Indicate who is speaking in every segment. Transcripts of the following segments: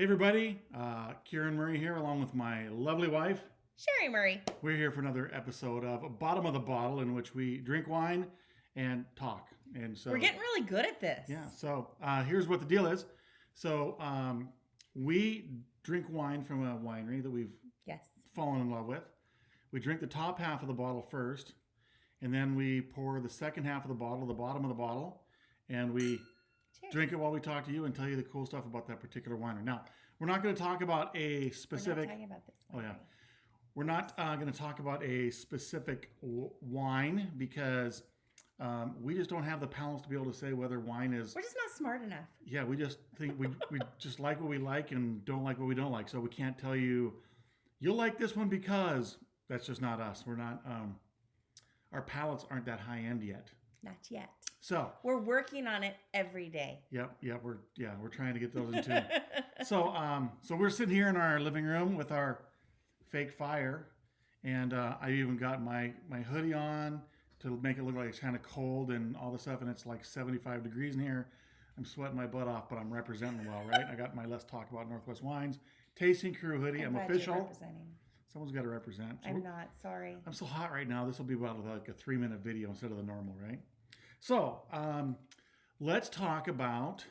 Speaker 1: Hey everybody, Kieran Murray here along with my lovely wife.
Speaker 2: Sherry Murray.
Speaker 1: We're here for another episode of Bottom of the Bottle in which we drink wine and talk. And so
Speaker 2: We're getting really good at this.
Speaker 1: yeah, so here's what the deal is. So we drink wine from a winery that we've
Speaker 2: Yes.
Speaker 1: fallen in love with. We drink the top half of the bottle first, and then we pour the second half of the bottle, the bottom of the bottle, and we
Speaker 2: Cheers.
Speaker 1: drink it while we talk to you and tell you the cool stuff about that particular winery. Now, we're not going to talk about a specific.
Speaker 2: We're not talking about this
Speaker 1: Oh, yeah.
Speaker 2: winery.
Speaker 1: We're not going to talk about a specific wine because we just don't have the palate to be able to say whether wine is.
Speaker 2: We're just not smart enough.
Speaker 1: Yeah, we just think we just like what we like and don't like what we don't like. So we can't tell you, you'll like this one because that's just not us. We're not. Our palates aren't that high end yet.
Speaker 2: Not yet.
Speaker 1: So
Speaker 2: We're working on it every day.
Speaker 1: Yep, we're trying to get those in tune. So we're sitting here in our living room with our fake fire, and I even got my hoodie on to make it look like it's kind of cold and all this stuff, and it's like 75 degrees in here. I'm sweating my butt off, but I'm representing well, right? I got my Let's Talk About Northwest Wines tasting crew hoodie. I'm
Speaker 2: glad
Speaker 1: official.
Speaker 2: You're representing.
Speaker 1: Someone's got to represent. So
Speaker 2: I'm not sorry.
Speaker 1: I'm so hot right now. This will be about like a 3-minute video instead of the normal, right? So let's talk about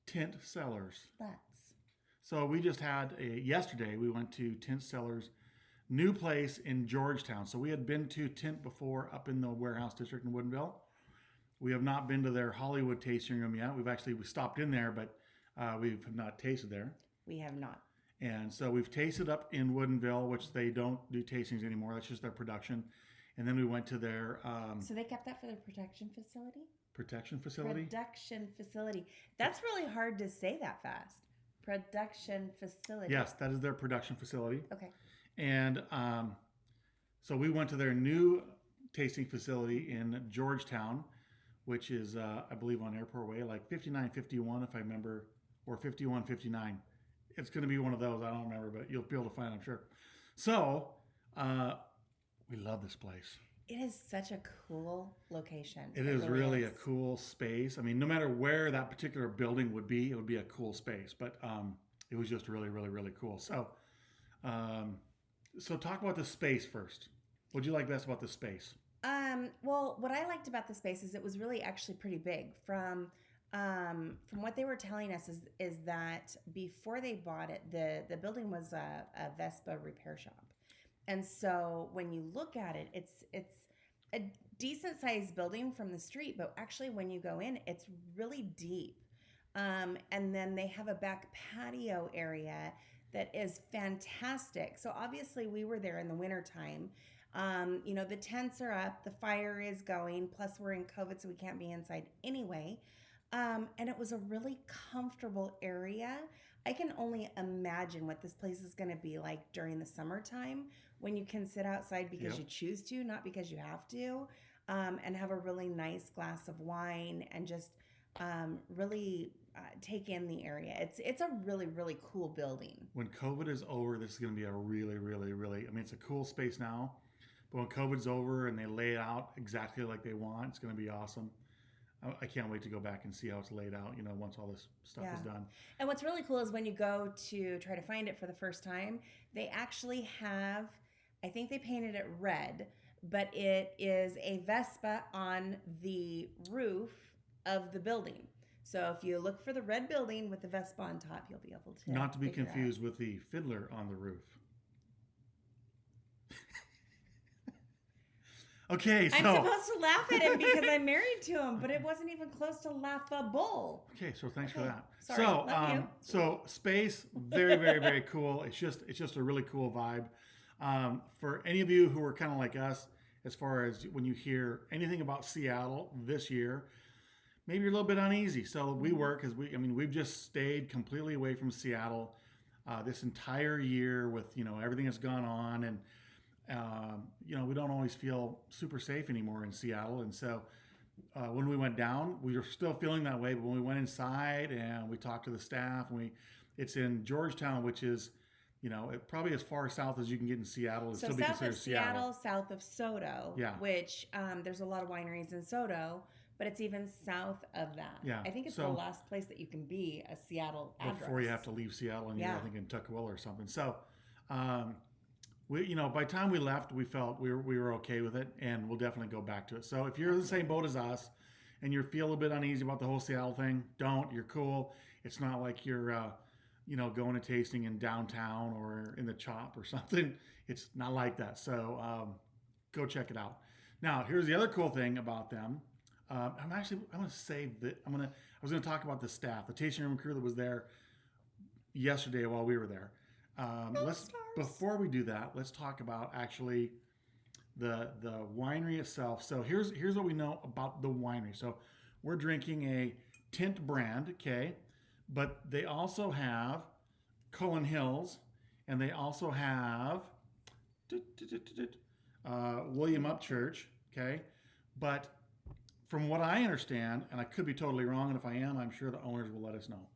Speaker 1: Tinte Cellars.
Speaker 2: Let's.
Speaker 1: So we just had yesterday we went to Tinte Cellars, new place in Georgetown. So we had been to Tinte before up in the warehouse district in Woodinville. We have not been to their Hollywood tasting room yet. We stopped in there, but we have not tasted there.
Speaker 2: We have not.
Speaker 1: And so we've tasted up in Woodinville, which they don't do tastings anymore. That's just their production. And then we went to their
Speaker 2: So they kept that for their protection facility?
Speaker 1: protection facility.
Speaker 2: Production facility. That's really hard to say that fast. Production facility.
Speaker 1: Yes, that is their production facility.
Speaker 2: Okay.
Speaker 1: And so we went to their new tasting facility in Georgetown, which is, I believe, on Airport Way, like 5951, if I remember, or 5159. It's going to be one of those. I don't remember, but you'll be able to find it, I'm sure. So we love this place.
Speaker 2: It is such a cool location.
Speaker 1: It is really a cool space. I mean, no matter where that particular building would be, it would be a cool space. But it was just really, really, really cool. So, so talk about the space first. What do you like best about the space?
Speaker 2: Well, what I liked about the space is it was really actually pretty big. From what they were telling us is that before they bought it, the building was a Vespa repair shop. And so when you look at it, it's a decent sized building from the street, but actually when you go in, it's really deep. And then they have a back patio area that is fantastic. So obviously we were there in the wintertime. The tents are up, the fire is going, plus we're in COVID, so we can't be inside anyway. And it was a really comfortable area. I can only imagine what this place is going to be like during the summertime when you can sit outside because you choose to, not because you have to, and have a really nice glass of wine and just really take in the area. It's a really, really cool building.
Speaker 1: When COVID is over, this is going to be a really, really, really, I mean, it's a cool space now, but when COVID's over and they lay it out exactly like they want, it's going to be awesome. I can't wait to go back and see how it's laid out, once all this stuff is done.
Speaker 2: And what's really cool is when you go to try to find it for the first time, they actually have, I think they painted it red, but it is a Vespa on the roof of the building. So if you look for the red building with the Vespa on top, you'll be able to.
Speaker 1: Not to be confused with the fiddler on the roof. Okay, so
Speaker 2: I'm supposed to laugh at him because I'm married to him, but it wasn't even close to laughable.
Speaker 1: Okay, so thanks for that.
Speaker 2: Sorry, love you.
Speaker 1: So space, very, very, very cool. It's just a really cool vibe. For any of you who are kind of like us, as far as when you hear anything about Seattle this year, maybe you're a little bit uneasy. So we were, because we've just stayed completely away from Seattle this entire year with everything that's gone on, and we don't always feel super safe anymore in Seattle. And so when we went down, we were still feeling that way. But when we went inside and we talked to the staff, it's in Georgetown, which is, probably as far south as you can get in Seattle. It's
Speaker 2: So
Speaker 1: still be
Speaker 2: south
Speaker 1: considered
Speaker 2: of Seattle, south of Soto,
Speaker 1: Yeah.
Speaker 2: which there's a lot of wineries in Soto, but it's even south of that.
Speaker 1: Yeah.
Speaker 2: I think it's the
Speaker 1: So
Speaker 2: last place that you can be a Seattle address.
Speaker 1: before you have to leave Seattle and you're,
Speaker 2: Yeah.
Speaker 1: I think, in Tuckahoe or something. So, um, we, by the time we left, we felt we were okay with it, and we'll definitely go back to it. So if you're in the same boat as us, and you feel a bit uneasy about the whole Seattle thing, don't. You're cool. It's not like you're, going to tasting in downtown or in the Chop or something. It's not like that. So go check it out. Now, here's the other cool thing about them. I'm going to save that. I was going to talk about the staff, the tasting room crew that was there yesterday while we were there. Before we do that, let's talk about actually the winery itself. So here's what we know about the winery. So we're drinking a Tinte brand, okay, but they also have Cullen Hills, and they also have William Upchurch, okay. But from what I understand, and I could be totally wrong, and if I am, I'm sure the owners will let us know.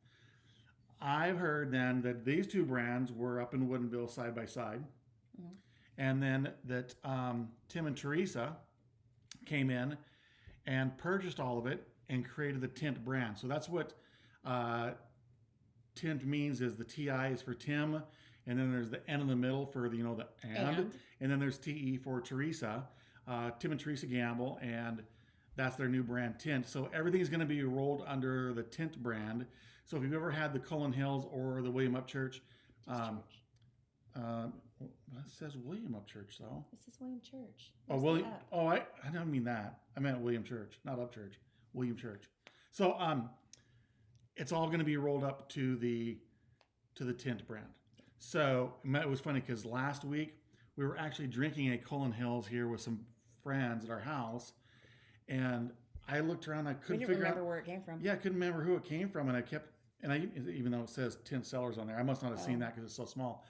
Speaker 1: I've heard then that these two brands were up in Woodinville side by side. Mm-hmm. And then that Tim and Teresa came in and purchased all of it and created the Tinte brand. So that's what Tinte means, is the TI is for Tim, and then there's the N in the middle for the and then there's TE for Teresa, Tim and Teresa Gamble, and that's their new brand, Tinte. So everything's going to be rolled under the Tinte brand. So if you've ever had the Cullen Hills or the William Upchurch, it says William Upchurch though.
Speaker 2: This is William Church.
Speaker 1: Oh, William. Oh, I don't mean that. I meant William Church, not Upchurch. William Church. So it's all going to be rolled up to the Tinte brand. So it was funny because last week we were actually drinking a Cullen Hills here with some friends at our house, and I looked around. I couldn't figure out
Speaker 2: where it came from.
Speaker 1: Yeah, I couldn't remember who it came from, and even though it says Tinte Cellars on there, I must not have seen that because it's so small.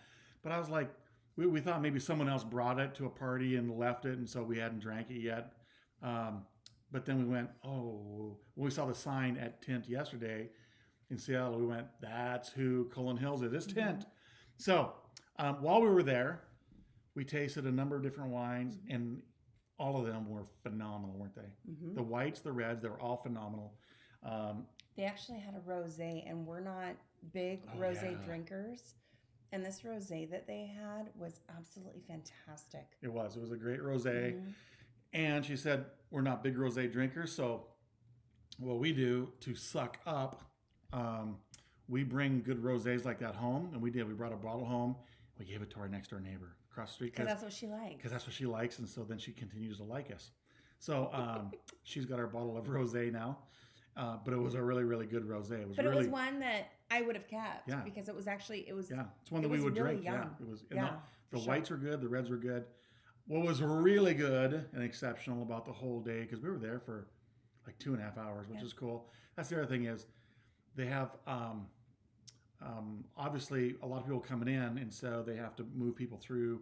Speaker 1: But I was like, we thought maybe someone else brought it to a party and left it, and so we hadn't drank it yet. But then we went, when we saw the sign at Tinte yesterday in Seattle, we went, that's who Cullen Hills is. It's Tinte. Mm-hmm. So while we were there, we tasted a number of different wines, and all of them were phenomenal, weren't they? Mm-hmm. The whites, the reds, they were all phenomenal.
Speaker 2: They actually had a rosé, and we're not big rosé drinkers. And this rosé that they had was absolutely fantastic.
Speaker 1: It was a great rosé. Mm-hmm. And she said, we're not big rosé drinkers, so what we do to suck up, we bring good rosés like that home, and we did. We brought a bottle home. We gave it to our next door neighbor across the street.
Speaker 2: Because that's what she likes.
Speaker 1: Because that's what she likes, and so then she continues to like us. So she's got our bottle of rosé now. But it was a really, really good rosé. It was
Speaker 2: one that I would have kept because it was
Speaker 1: it's one that we would
Speaker 2: really
Speaker 1: drink.
Speaker 2: Young.
Speaker 1: Yeah, it was. The whites were good. The reds were good. What was really good and exceptional about the whole day, because we were there for like 2.5 hours, which is cool. That's the other thing is they have obviously a lot of people coming in, and so they have to move people through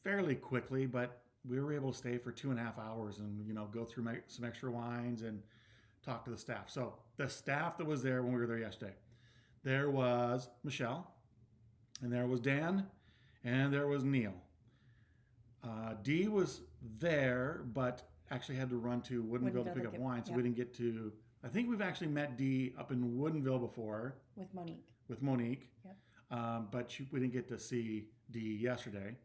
Speaker 1: fairly quickly. But we were able to stay for 2.5 hours and go through some extra wines and talk to the staff. So the staff that was there when we were there yesterday, there was Michelle, and there was Dan, and there was Neil. Dee was there, but actually had to run to Woodinville to pick up wine, so we didn't get to. I think we've actually met Dee up in Woodinville before
Speaker 2: with Monique.
Speaker 1: Yep. But we didn't get to see Dee yesterday.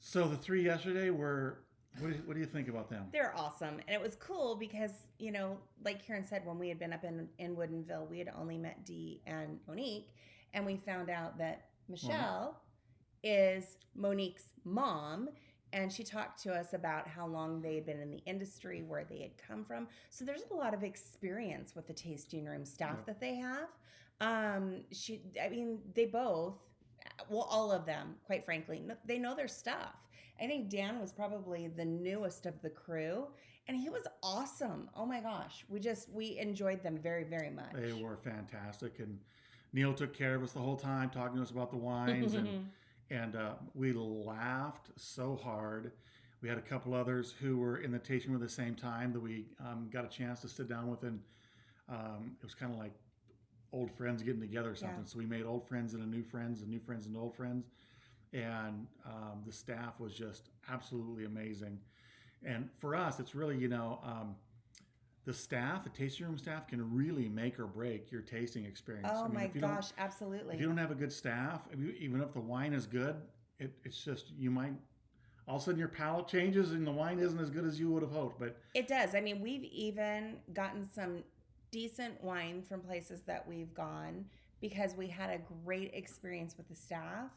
Speaker 1: So the three yesterday were. What do you think about them?
Speaker 2: They're awesome. And it was cool because, like Karen said, when we had been up in Woodinville, we had only met Dee and Monique. And we found out that Michelle is Monique's mom. And she talked to us about how long they had been in the industry, where they had come from. So there's a lot of experience with the tasting room staff that they have. They both, all of them, quite frankly, they know their stuff. I think Dan was probably the newest of the crew, and he was awesome. Oh my gosh. We enjoyed them very, very much.
Speaker 1: They were fantastic. And Neil took care of us the whole time, talking to us about the wines, and we laughed so hard. We had a couple others who were in the tasting room at the same time that we got a chance to sit down with, and it was kind of like old friends getting together or something. Yeah. So we made old friends into new friends, and new friends into old friends. And the staff was just absolutely amazing. And for us, it's really, the tasting room staff can really make or break your tasting experience.
Speaker 2: Oh
Speaker 1: I mean,
Speaker 2: my
Speaker 1: if you
Speaker 2: gosh,
Speaker 1: don't,
Speaker 2: absolutely.
Speaker 1: if you don't have a good staff, even if the wine is good, it's just you might all of a sudden your palate changes and the wine isn't as good as you would have hoped. But
Speaker 2: It does. I mean, we've even gotten some decent wine from places that we've gone because we had a great experience with the staff.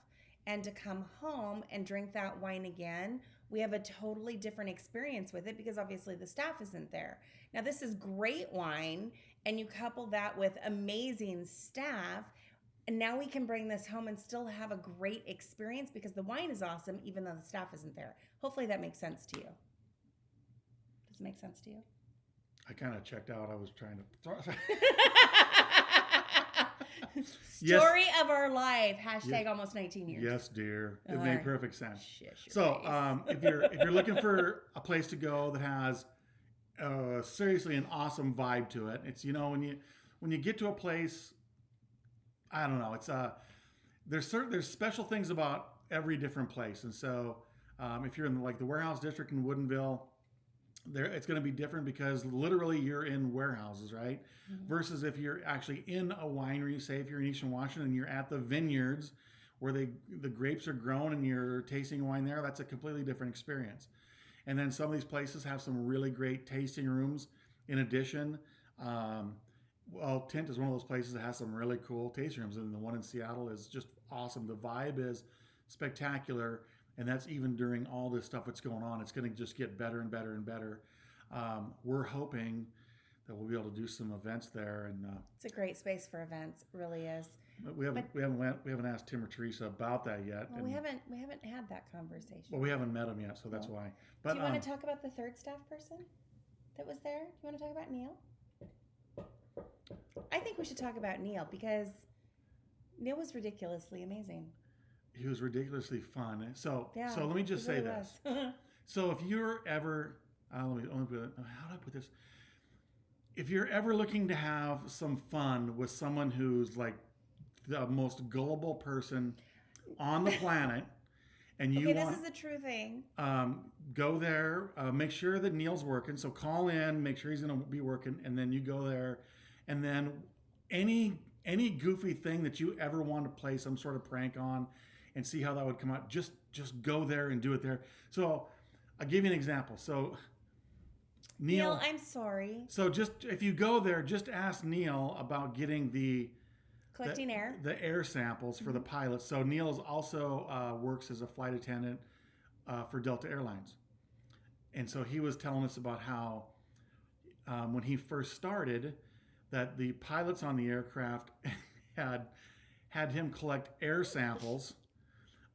Speaker 2: And to come home and drink that wine again, we have a totally different experience with it because obviously the staff isn't there. Now, this is great wine, and you couple that with amazing staff. And now we can bring this home and still have a great experience because the wine is awesome, even though the staff isn't there. Hopefully that makes sense to you. Does it make sense to you?
Speaker 1: I kind of checked out. I was trying to.
Speaker 2: Story of our life. #
Speaker 1: Yes.
Speaker 2: almost 19 years.
Speaker 1: Yes, dear. It
Speaker 2: All
Speaker 1: made
Speaker 2: right.
Speaker 1: perfect sense.
Speaker 2: Shush your
Speaker 1: So,
Speaker 2: face.
Speaker 1: if you're looking for a place to go that has seriously an awesome vibe to it, it's when you get to a place, I don't know. It's there's special things about every different place, and so if you're in like the warehouse district in Woodinville, there it's going to be different because literally you're in warehouses, right?
Speaker 2: Mhm.
Speaker 1: Versus if you're actually in a winery, say if you're in Eastern Washington and you're at the vineyards where the grapes are grown and you're tasting wine there, that's a completely different experience. And then some of these places have some really great tasting rooms. In addition, Tinte is one of those places that has some really cool tasting rooms, and the one in Seattle is just awesome. The vibe is spectacular, and that's even during all this stuff that's going on. It's going to just get better and better and better. We're hoping that we'll be able to do some events there, and
Speaker 2: It's a great space for events. It really is.
Speaker 1: we haven't asked Tim or Teresa about that yet.
Speaker 2: Well,
Speaker 1: and,
Speaker 2: we haven't had that conversation.
Speaker 1: well, we haven't met them yet, so that's
Speaker 2: Well,
Speaker 1: why.
Speaker 2: Do you want to talk about the third staff person that was there? Do you want to talk about Neil? I think we should talk about Neil because Neil was ridiculously amazing.
Speaker 1: he was ridiculously fun. So
Speaker 2: Yeah,
Speaker 1: let me just
Speaker 2: he
Speaker 1: say
Speaker 2: really
Speaker 1: this.
Speaker 2: was.
Speaker 1: So if you're ever, let me put it, how do I put this? If you're ever looking to have some fun with someone who's like the most gullible person on the planet, and you
Speaker 2: Okay,
Speaker 1: want,
Speaker 2: this is a true thing.
Speaker 1: go there, make sure that Neil's working. So call in, make sure he's going to be working, and then you go there, and then any goofy thing that you ever want to play some sort of prank on, and see how that would come out. Just go there and do it there. So I'll give you an example. So
Speaker 2: Neil, I'm sorry.
Speaker 1: So just if you go there, just ask Neil about getting
Speaker 2: Collecting air.
Speaker 1: the air samples for the pilots. So Neil also works as a flight attendant for Delta Airlines, and so he was telling us about how when he first started, that the pilots on the aircraft had him collect air samples,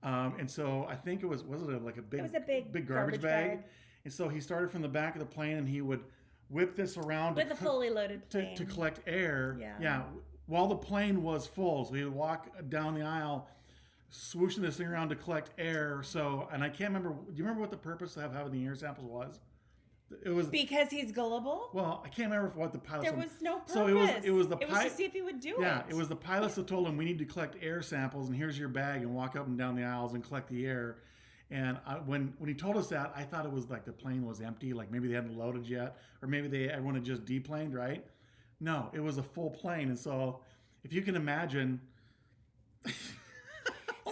Speaker 1: and so I think it was it like a big
Speaker 2: It was a big
Speaker 1: garbage bag. And so he started from the back of the plane, and he would whip this around
Speaker 2: with a fully loaded plane
Speaker 1: to collect air.
Speaker 2: Yeah.
Speaker 1: While the plane was full, so he would walk down the aisle, swooshing this thing around to collect air. So, and I can't remember. Do you remember what the purpose of having the air samples was? It was
Speaker 2: because he's gullible.
Speaker 1: Well, I can't remember what the pilots.
Speaker 2: There was no purpose.
Speaker 1: So it was
Speaker 2: to see if he would do it.
Speaker 1: Yeah, it was the pilots that told him we need to collect air samples, and here's your bag, and walk up and down the aisles and collect the air. And when he told us that, I thought it was like the plane was empty, like maybe they hadn't loaded yet, or maybe everyone had just deplaned, right? No, it was a full plane, and so if you can imagine.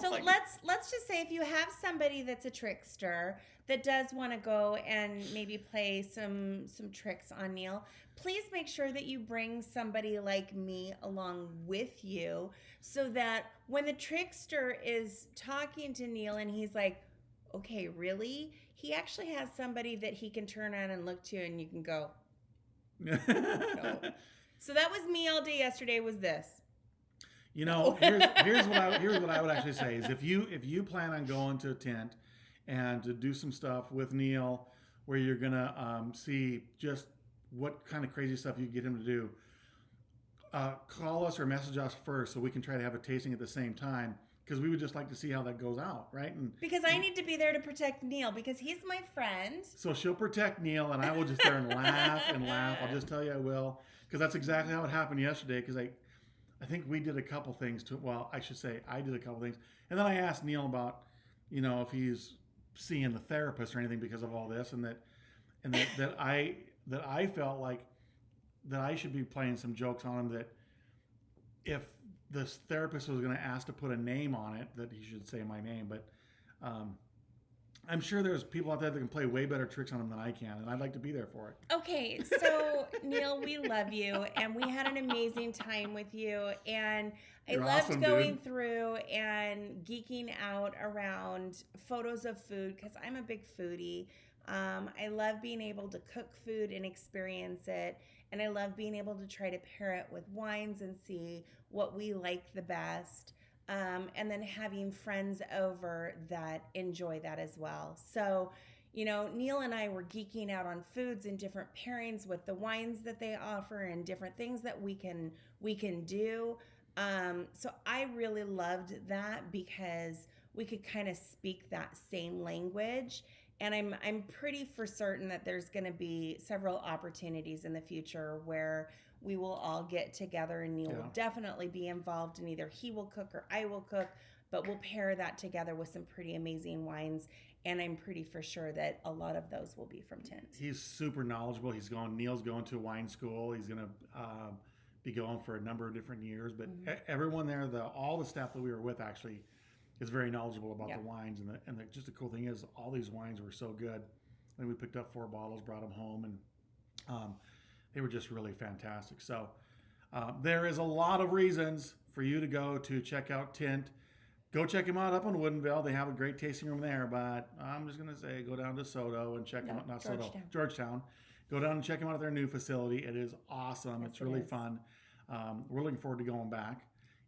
Speaker 2: So let's just say if you have somebody that's a trickster that does want to go and maybe play some tricks on Neil, please make sure that you bring somebody like me along with you so that when the trickster is talking to Neil and he's like, okay, really? He actually has somebody that he can turn on and look to, and you can go. No. So that was me all day yesterday. Was this?
Speaker 1: You know, here's what I would actually say is if you plan on going to a tent and to do some stuff with Neil, where you're gonna see just what kind of crazy stuff you get him to do, call us or message us first so we can try to have a tasting at the same time. Because we would just like to see how that goes out, right?
Speaker 2: Because I need to be there to protect Neil because he's my friend.
Speaker 1: So she'll protect Neil, and I will just there and laugh and laugh. I'll just tell you I will, because that's exactly how it happened yesterday. Because I think we did a couple things to. Well, I should say I did a couple things, and then I asked Neil about, if he's seeing the therapist or anything because of all this, and that I felt like that I should be playing some jokes on him, that if this therapist was going to ask to put a name on it, that he should say my name. But um, I'm sure there's people out there that can play way better tricks on him than I can, and I'd like to be there for it.
Speaker 2: Okay, so Neil, we love you, and we had an amazing time with you, and I
Speaker 1: You're
Speaker 2: loved
Speaker 1: awesome,
Speaker 2: going
Speaker 1: dude.
Speaker 2: through and geeking out around photos of food because I'm a big foodie. I love being able to cook food and experience it, and I love being able to try to pair it with wines and see what we like the best. And then having friends over that enjoy that as well. So, Neil and I were geeking out on foods and different pairings with the wines that they offer and different things that we can do. So I really loved that because we could kind of speak that same language. And I'm pretty for certain that there's going to be several opportunities in the future where we will all get together, and Neil will definitely be involved, and either he will cook or I will cook, but we'll pair that together with some pretty amazing wines. And I'm pretty for sure that a lot of those will be from Tinte.
Speaker 1: He's super knowledgeable. Neil's going to wine school. He's going to be going for a number of different years. But everyone there, all the staff that we were with actually is very knowledgeable about the wines. And just the cool thing is all these wines were so good. And we picked up 4 bottles, brought them home, and they were just really fantastic. So there is a lot of reasons for you to go to check out Tinte. Go check them out up in Woodinville. They have a great tasting room there, but I'm just going to say go down to Soto and check them out. Not
Speaker 2: Georgetown.
Speaker 1: Soto, Georgetown. Go down and check them out at their new facility. It is awesome.
Speaker 2: Yes,
Speaker 1: it's really
Speaker 2: it is.
Speaker 1: fun. We're looking forward to going back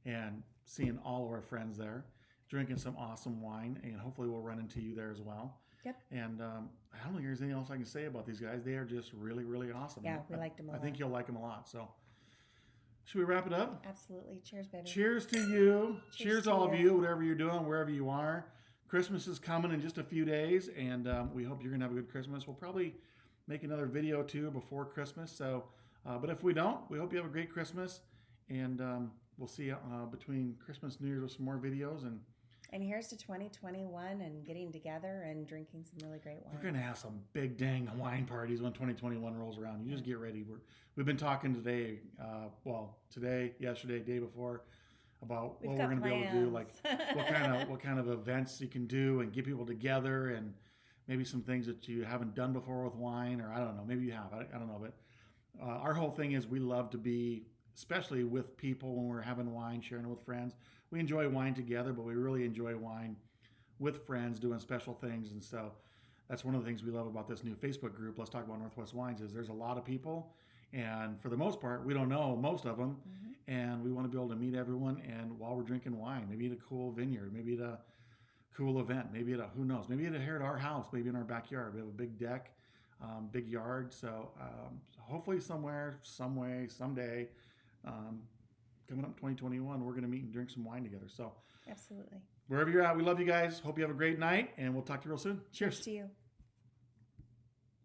Speaker 1: and seeing all of our friends there, drinking some awesome wine, and hopefully we'll run into you there as well.
Speaker 2: Yep.
Speaker 1: And I don't think there's anything else I can say about these guys. They are just really, really awesome.
Speaker 2: Yeah, we liked them a lot.
Speaker 1: I think you'll like them a lot. So should we wrap it up?
Speaker 2: Absolutely. Cheers, baby.
Speaker 1: Cheers to you. Cheers
Speaker 2: to
Speaker 1: all of
Speaker 2: you.
Speaker 1: you, whatever you're doing, wherever you are. Christmas is coming in just a few days, and we hope you're going to have a good Christmas. We'll probably make another video or two before Christmas. So, but if we don't, we hope you have a great Christmas, and we'll see you between Christmas and New Year's with some more videos.
Speaker 2: And here's to 2021 and getting together and drinking some really great wine.
Speaker 1: We're going to have some big dang wine parties when 2021 rolls around. You just get ready. We've been talking today, today, yesterday, day before, about what we're going to be able to do, like what kind of events you can do and get people together, and maybe some things that you haven't done before with wine, or I don't know, maybe you have. I don't know, but our whole thing is we love to be, especially with people when we're having wine, sharing it with friends. We enjoy wine together, but we really enjoy wine with friends, doing special things. And so that's one of the things we love about this new Facebook group, Let's Talk About Northwest Wines, is there's a lot of people. And for the most part, we don't know most of them. And we want to be able to meet everyone. And while we're drinking wine, maybe at a cool vineyard, maybe at a cool event, maybe at who knows, maybe at here at our house, maybe in our backyard. We have a big deck, big yard. So hopefully somewhere, some way, someday, coming up 2021, we're going to meet and drink some wine together. So
Speaker 2: Absolutely.
Speaker 1: wherever you're at, we love you guys. Hope you have a great night, and we'll talk to you real soon. Cheers.
Speaker 2: To you.